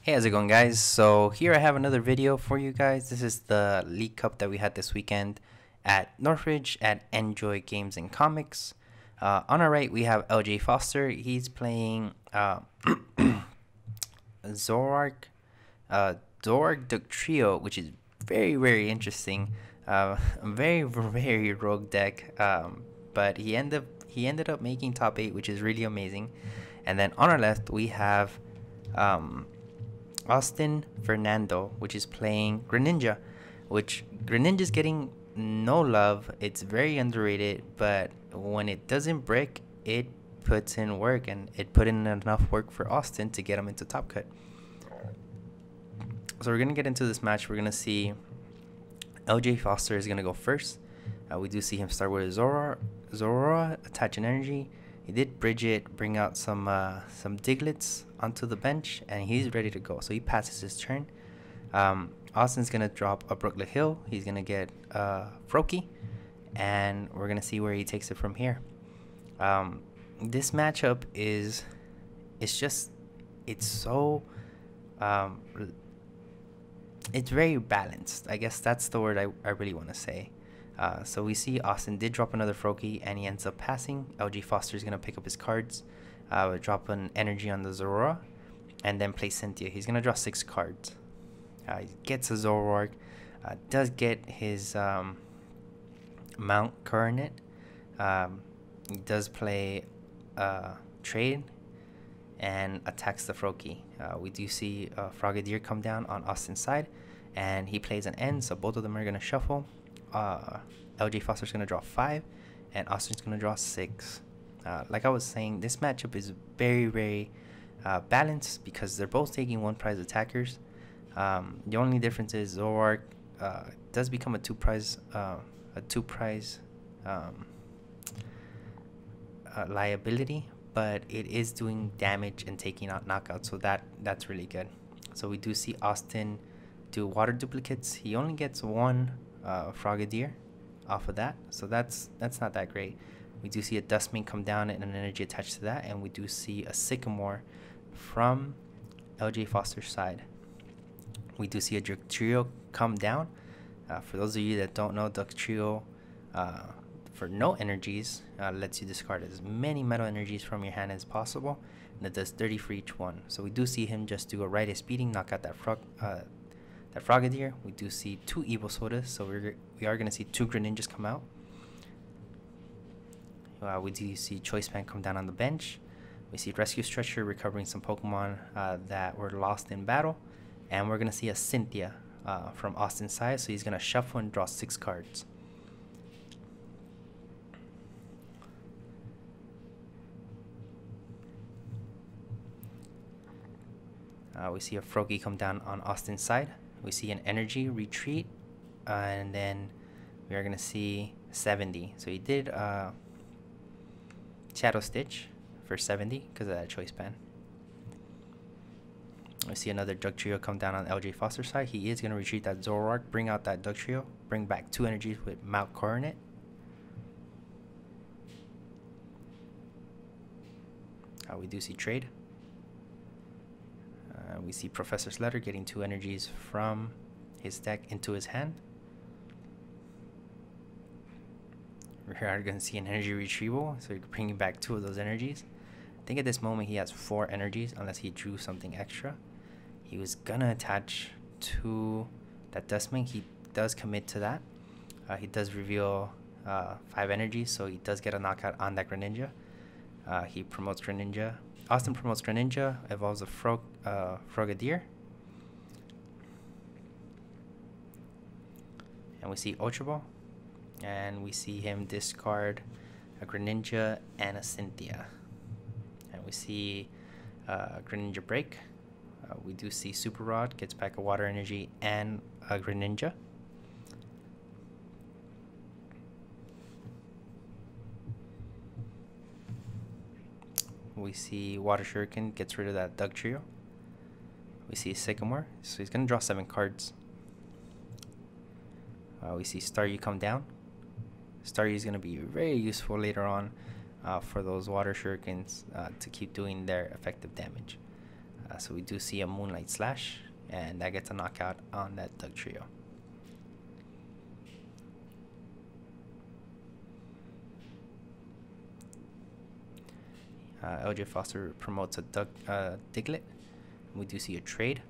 Hey, how's it going, guys? So here I have another video for you guys. This is the League Cup that we had this weekend at Northridge at Enjoy Games and Comics. On our right, we have LJ Foster. He's playing Zorark, Dugtrio, which is very interesting. Very rogue deck. But he ended up making top 8, which is really amazing. And then on our left, we have Austin Fernando, which is playing Greninja, which Greninja's getting no love. It's very underrated, but when it doesn't break, it puts in work, and it put in enough work for Austin to get him into top cut. So we're gonna get into this match. We're gonna see LJ Foster is gonna go first. We do see him start with Zorora, attach an energy. He did bridge it, bring out some Diglets onto the bench, and he's ready to go. So he passes his turn. Austin's gonna drop a Brooklet Hill. He's gonna get Froakie, and we're gonna see where he takes it from here. This matchup it's very balanced. I guess that's the word I really want to say. So we see Austin did drop another Froakie, and he ends up passing. LG Foster is going to pick up his cards, drop an energy on the Zorora, and then play Cynthia. He's going to draw 6 cards. He gets a Zoroark, does get his Mount Coronet. He does play Trade and attacks the Froakie. We do see Frogadier come down on Austin's side, and he plays an end, so both of them are going to shuffle. LJ Foster's going to draw 5, and Austin's going to draw 6. Like I was saying, this matchup is very balanced because they're both taking 1 prize attackers. The only difference is Zoroark does become a 2 prize liability, but it is doing damage and taking out knockouts, so that's really good. So we do see Austin do water duplicates. He only gets 1 Frogadier off of that, so that's not that great. We do see a Dustmane come down and an energy attached to that, and we do see a Sycamore from LJ Foster's side. We do see a Dugtrio come down. For those of you that don't know, Dugtrio for no energies lets you discard as many metal energies from your hand as possible, and it does 30 for each one. So we do see him just do a Rightus Beating, knock out that Frogadier. We do see 2 Evil Sodas, so we are going to see 2 Greninjas come out. We do see Choice Band come down on the bench. We see Rescue Stretcher recovering some Pokemon that were lost in battle. And we're going to see a Cynthia from Austin's side, so he's going to shuffle and draw 6 cards. We see a Froakie come down on Austin's side. We see an energy retreat, and then we are going to see 70. So he did Shadow Stitch for 70 because of that choice band. We see another Dugtrio come down on LJ Foster's side. He is going to retreat that Zoroark, bring out that Dugtrio, bring back 2 energies with Mount Coronet. We do see Trade. We see Professor's Letter getting 2 energies from his deck into his hand. We are going to see an energy retrieval, so you're bringing back 2 of those energies. I think at this moment he has 4 energies unless he drew something extra. He was going to attach to that Dustmane. He does commit to that. He does reveal 5 energies, so he does get a knockout on that Greninja. He promotes Greninja. Austin promotes Greninja, evolves a Frogadier. And we see Ultra Ball. And we see him discard a Greninja and a Cynthia. And we see Greninja break. We do see Super Rod gets back a water energy and a Greninja. We see Water Shuriken gets rid of that Dugtrio. We see Sycamore, so he's going to draw 7 cards. We see Staryu come down. Staryu is going to be very useful later on for those Water Shurikens to keep doing their effective damage. So we do see a Moonlight Slash, and that gets a knockout on that Dugtrio. LJ Foster promotes a Diglett. We do see a trade.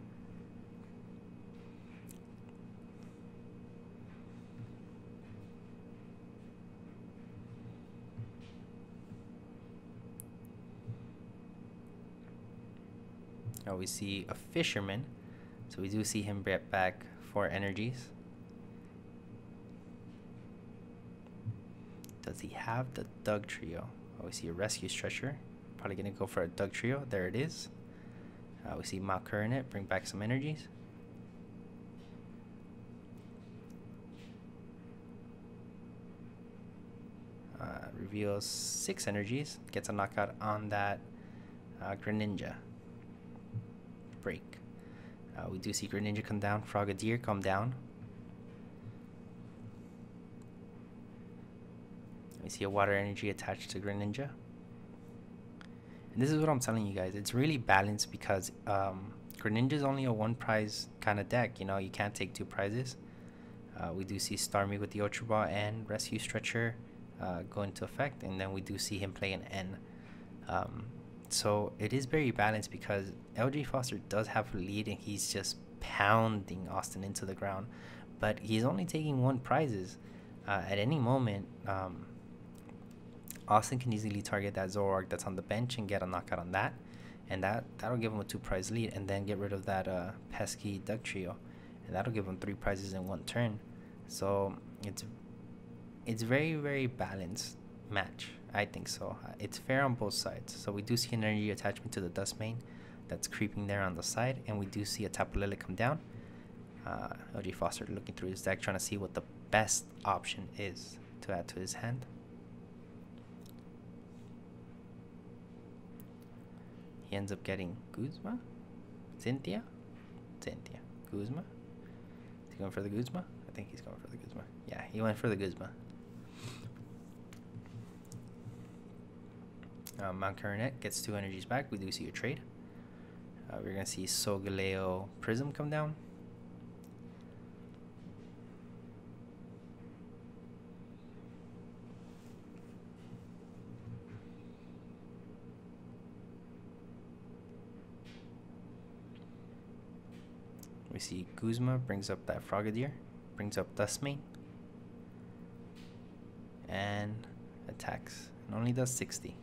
We see a Fisherman, so we do see him get back 4 energies. Does he have the Dugtrio? We see a Rescue Stretcher, probably gonna go for a Dugtrio. There it is. We see Mount Coronet bring back some energies. Reveals 6 energies, gets a knockout on that Greninja. Break. We do see Greninja come down, Frogadier come down. We see a water energy attached to Greninja. And this is what I'm telling you guys, it's really balanced because Greninja is only a 1 prize kind of deck. You know, you can't take 2 prizes. We do see Starmie with the Ultra Ball and Rescue Stretcher go into effect, and then we do see him play an N. So it is very balanced because LJ Foster does have a lead and he's just pounding Austin into the ground, but he's only taking 1 prizes. At any moment, Austin can easily target that Zoroark that's on the bench and get a knockout on that, and that'll give him a 2 prize lead, and then get rid of that pesky Dugtrio, and that'll give him 3 prizes in 1 turn. So it's very, very balanced match. I think so. It's fair on both sides. So we do see an energy attachment to the Dustmane that's creeping there on the side, and we do see a Tapu Lele come down. LJ Foster looking through his deck, trying to see what the best option is to add to his hand. He ends up getting Guzma? Cynthia? Guzma? Is he going for the Guzma? I think he's going for the Guzma. Yeah, he went for the Guzma. Mount Coronet gets 2 energies back. We do see a trade. We're going to see Solgaleo Prism come down. We see Guzma brings up that Frogadier, brings up Dustmane, and attacks, and only does 60.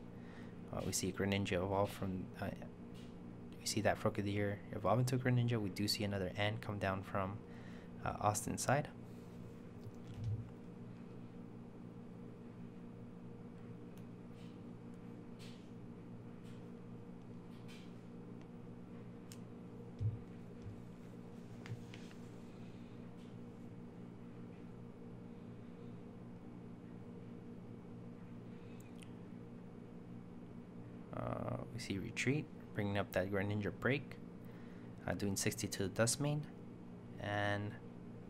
We see Greninja evolve from, we see that Frogadier evolve into Greninja. We do see another N come down from Austin's side. We see Retreat, bringing up that Greninja Break, doing 60 to the Dustmane, and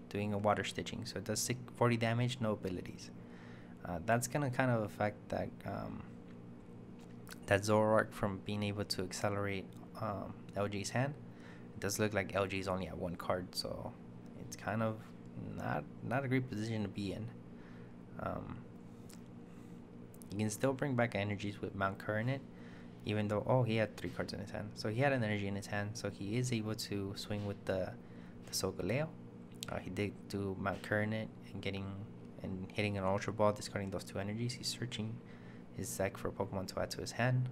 doing a Water Stitching. So it does 40 damage, no abilities. That's going to kind of affect that that Zoroark from being able to accelerate LG's hand. It does look like LG is only at 1 card, so it's kind of not a great position to be in. You can still bring back energies with Mount Coronet, even though, he had 3 cards in his hand. So he had an energy in his hand, so he is able to swing with the Solgaleo. He did do Mount Coronet and hitting an Ultra Ball, discarding those 2 energies. He's searching his deck for a Pokemon to add to his hand.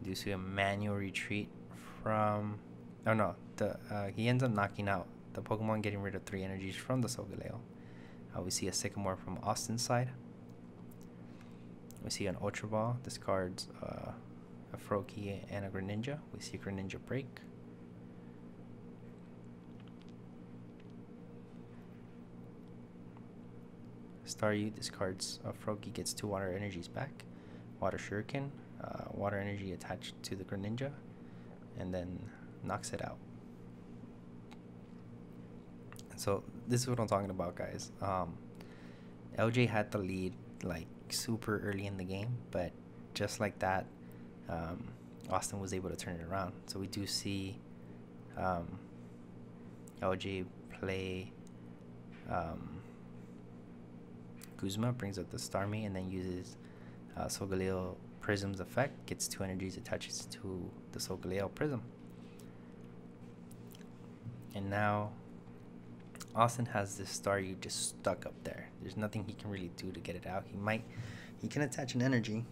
We do see a manual retreat from, he ends up knocking out the Pokemon, getting rid of 3 energies from the Solgaleo. We see a Sycamore from Austin's side. We see an Ultra Ball, discards a Froakie and a Greninja. We see a Greninja Break. Staryu discards a Froakie, gets 2 water energies back. Water Shuriken, water energy attached to the Greninja, and then knocks it out. So this is what I'm talking about, guys. LJ had the lead like super early in the game, but just like that, um, Austin was able to turn it around. So we do see um, LJ play Guzma, brings up the Starmie, and then uses Solgaleo Prism's effect, gets 2 energies, attaches to the Solgaleo Prism. And now Austin has this Staryu just stuck up there. There's nothing he can really do to get it out. He can attach an energy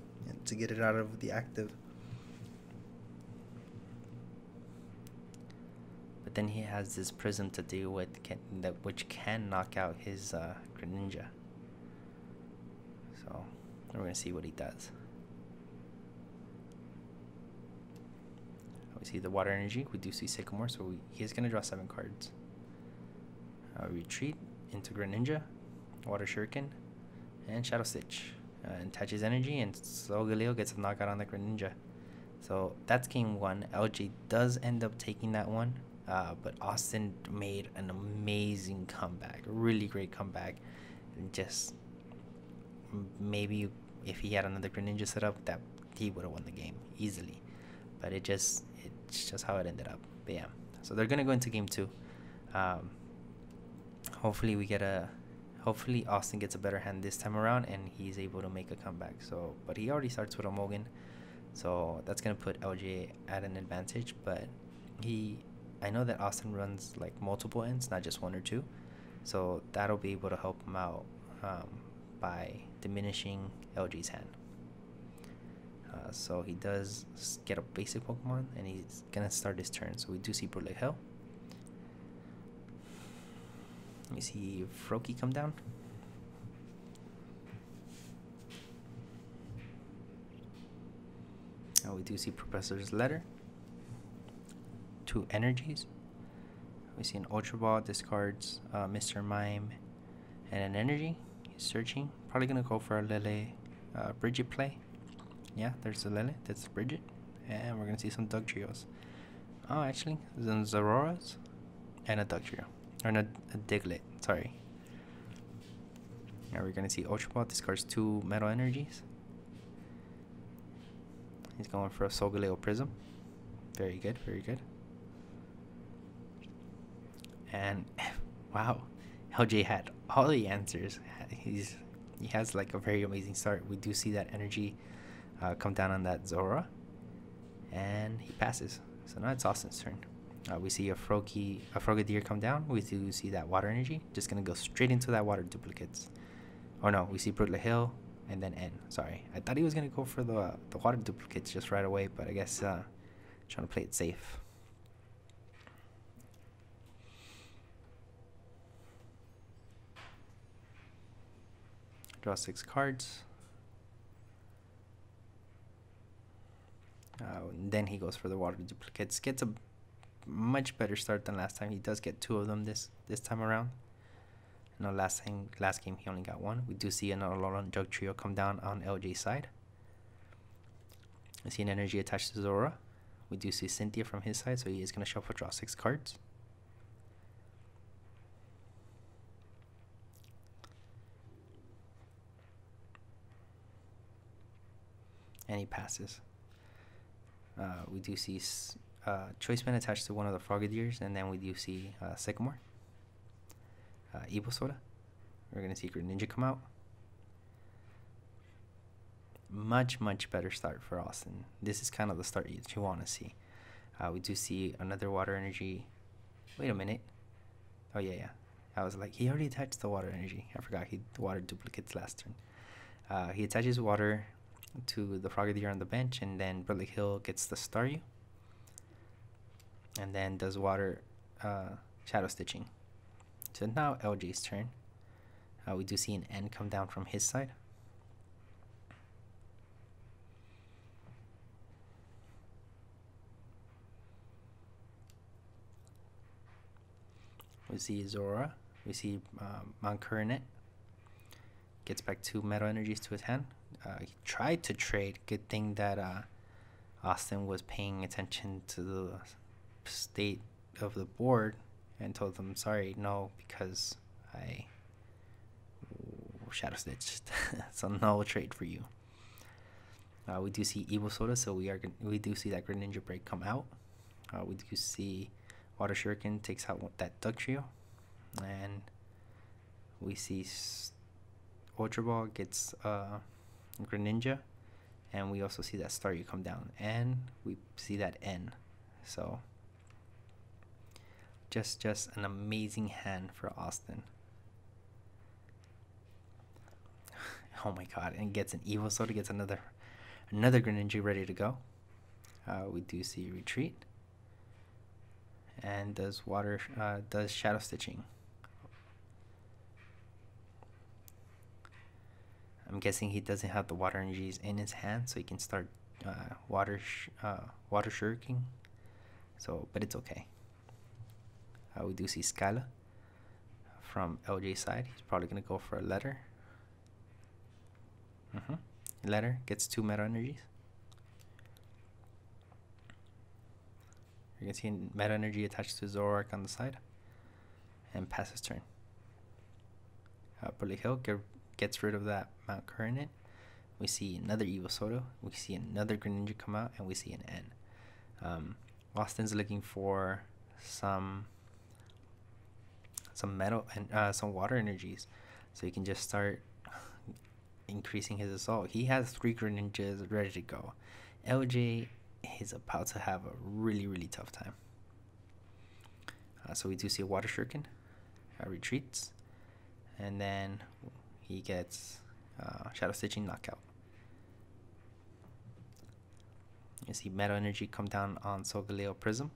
to get it out of the active. But then he has this Prism to deal with, which can knock out his Greninja. So we're going to see what he does. We see the water energy. We do see Sycamore, so he's going to draw 7 cards. Retreat into Greninja, Water Shuriken, and Shadow Stitch. And attaches energy, and Solgaleo gets a knockout on the Greninja. So that's game 1. LJ does end up taking that one, but Austin made an amazing comeback, a really great comeback. And just maybe if he had another Greninja set up, that he would have won the game easily. But it's just how it ended up. But yeah, so they're gonna go into game 2. Hopefully Austin gets a better hand this time around and he's able to make a comeback. So, but he already starts with a Mogan, so that's gonna put LJ at an advantage. But I know that Austin runs like multiple ends, not just 1 or 2, so that'll be able to help him out by diminishing LJ's hand. So he does get a basic Pokemon, and he's gonna start his turn. So we do see Bruley Hill. Let me see Froakie come down. Now we do see Professor's Letter. 2 energies. We see an Ultra Ball, discards Mr. Mime and an energy. He's searching. Probably gonna go for a Lele Bridget play. Yeah, there's the Lele. That's Bridget. And we're gonna see some Dugtrios. Oh, actually, some Zororas and a Dugtrio. Or a Diglett, sorry. Now we're gonna see Ultra Ball discards 2 metal energies. He's going for a Solgaleo Prism. Very good, very good. And wow, LJ had all the answers. He has like a very amazing start. We do see that energy come down on that Zora, and he passes. So now it's Austin's turn. We see a Frogadier come down. We do see that water energy. Just gonna go straight into that water duplicates. Oh no, we see Brutla Hill and then N. Sorry, I thought he was gonna go for the water duplicates just right away, but I guess trying to play it safe. Draw 6 cards. Then he goes for the water duplicates. Gets a much better start than last time. He does get 2 of them this time around. No, last game he only got 1. We do see an Alolan Dugtrio come down on LJ's side. We see an energy attached to Zora. We do see Cynthia from his side, so he is going to shuffle draw 6 cards. And he passes. We do see Choice Band attached to one of the Frogadiers, and then we do see Sycamore. Evo Soda. We're going to see Greninja come out. Much better start for Austin. This is kind of the start that you want to see. We do see another water energy. Wait a minute. Oh yeah. I was like, he already attached the water energy. I forgot the water duplicates last turn. He attaches water to the Frogadier on the bench, and then Brutlick Hill gets the Staryu, and then does water shadow stitching. So now LJ's turn. We do see an N come down from his side. We see Zora. We see Mount Coronet. Gets back 2 metal energies to his hand. He tried to trade. Good thing that Austin was paying attention to the state of the board and told them, sorry, no, because I Shadow Stitched. So no trade for you. We do see Evil Soda, so we do see that Greninja break come out. We do see Water Shuriken takes out that Dugtrio, and we see Ultra Ball gets Greninja, and we also see that Staryu come down, and we see that N. So just an amazing hand for Austin. Oh my god, and gets an Evil Soda, gets another Greninja ready to go. We do see Retreat, and does Shadow Stitching. I'm guessing he doesn't have the water energies in his hand, so he can start water shuriken. So, but it's okay. We do see Skyla from LJ's side. He's probably gonna go for a letter. Letter gets 2 meta energies. You can see meta energy attached to Zoroark on the side, and passes turn. Burley Hill gets rid of that Mount Coronet. We see another Evil Soda. We see another Greninja come out, and we see an N. Austin's looking for some metal and some water energies, so he can just start increasing his assault. He has 3 Greninjas ready to go. LJ is about to have a really tough time. So we do see a Water Shuriken, retreats, and then he gets Shadow Stitching knockout. You see Meta Energy come down on Solgaleo Prism.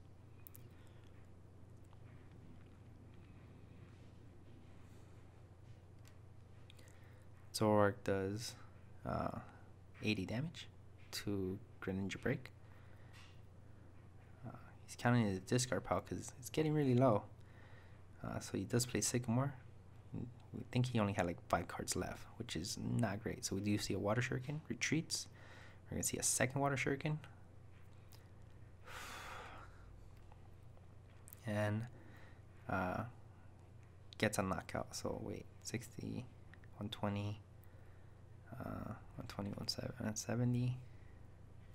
Zoroark does 80 damage to Greninja break. He's counting his discard pile because it's getting really low. So he does play Sycamore. We think he only had like 5 cards left, which is not great. So we do see a Water Shuriken, retreats. We're going to see a second Water Shuriken. And gets a knockout. So wait, 60, 120, 120, 170.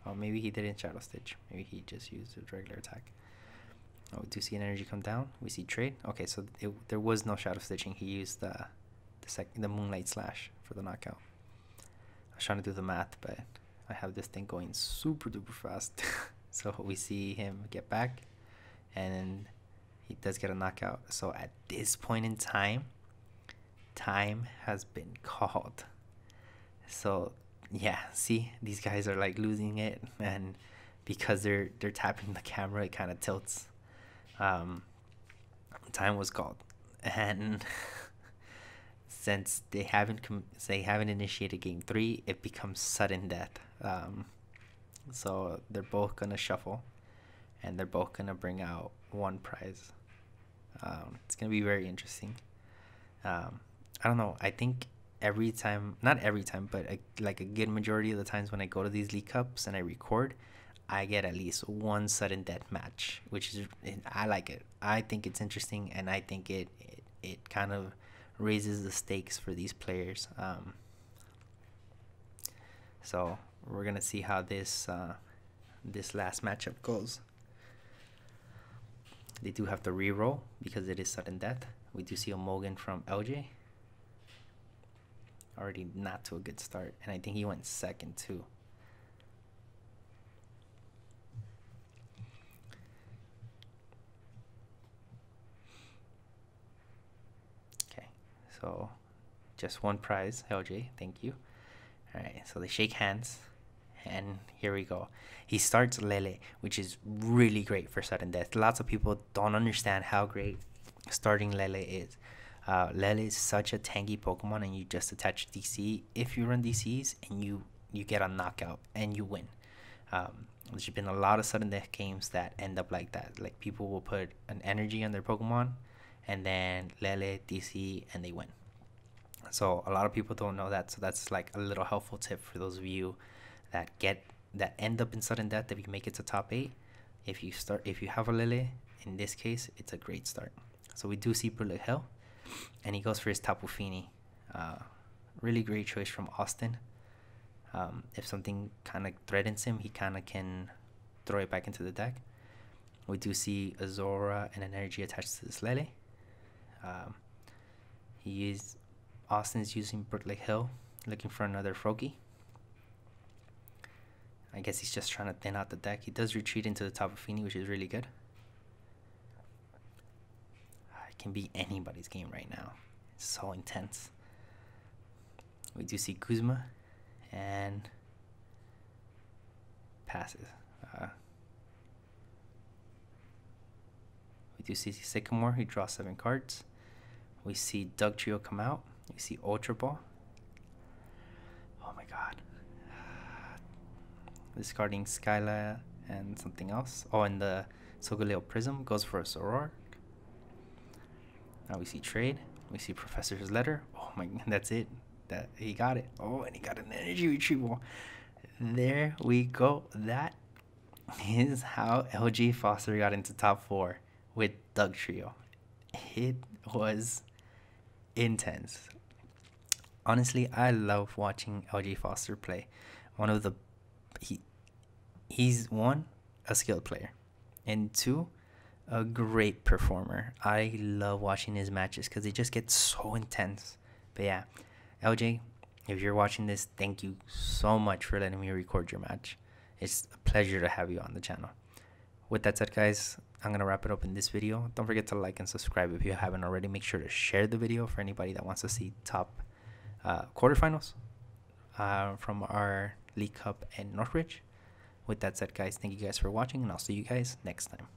Oh, maybe he didn't Shadow Stitch. Maybe he just used a regular attack. Oh, we do see an energy come down. We see trade. Okay, so there was no Shadow Stitching. He used the Moonlight Slash for the knockout. I was trying to do the math, but I have this thing going super duper fast. So we see him get back, and he does get a knockout. So at this point in time has been called. So yeah, see, these guys are like losing it, and because they're tapping the camera, it kind of tilts. Time was called, and since they haven't initiated game 3, it becomes sudden death. So they're both gonna shuffle, and they're both gonna bring out one prize. It's gonna be very interesting. I don't know. I think every time, not every time, but like a good majority of the times when I go to these League Cups and I record, I get at least one sudden death match, which is, I like it. I think it's interesting, and I think it kind of raises the stakes for these players. So we're gonna see how this last matchup goes. They do have to re-roll because it is sudden death. We do see a Mogan from LJ. Already not to a good start, and I think he went second too. Okay, so just one prize, LJ, thank you. Alright, so they shake hands, and here we go. He starts Lele, which is really great for sudden death. Lots of people don't understand how great starting Lele is. Lele is such a tanky Pokemon, and you just attach DC if you run DCs, and you get a knockout and you win. There's been a lot of sudden death games that end up like that. Like, people will put an energy on their Pokemon, and then Lele, DC, and they win. So a lot of people don't know that. So that's like a little helpful tip for those of you that end up in sudden death. If you make it to top 8, if you have a Lele, in this case, it's a great start. So we do see Brulek Hill, and he goes for his Tapu Fini. Really great choice from Austin. If something kind of threatens him, he kind of can throw it back into the deck. We do see Azora and an energy attached to this Lele. Austin's using Brulek Hill, looking for another Froakie. I guess he's just trying to thin out the deck. He does retreat into the Tapu Fini, which is really good. It can be anybody's game right now. It's so intense. We do see Kuzma and passes. We do see Sycamore. He draws 7 cards. We see Dugtrio come out. We see Ultra Ball. Oh my god. Discarding Skyla and something else. Oh, and the Solgaleo Prism goes for a Soror. Now we see Trade. We see Professor's Letter. Oh my god, that's it. That he got it. Oh, and he got an energy retrieval. There we go. That is how LG Foster got into top 4 with Dugtrio. It was intense. Honestly, I love watching LG Foster play. He's one, a skilled player, and 2, a great performer. I love watching his matches because they just get so intense. But yeah, LJ, if you're watching this, thank you so much for letting me record your match. It's a pleasure to have you on the channel. With that said, guys, I'm gonna wrap it up in this video. Don't forget to like and subscribe if you haven't already. Make sure to share the video for anybody that wants to see top quarterfinals from our League Cup and Northridge. With that said, guys, thank you guys for watching, and I'll see you guys next time.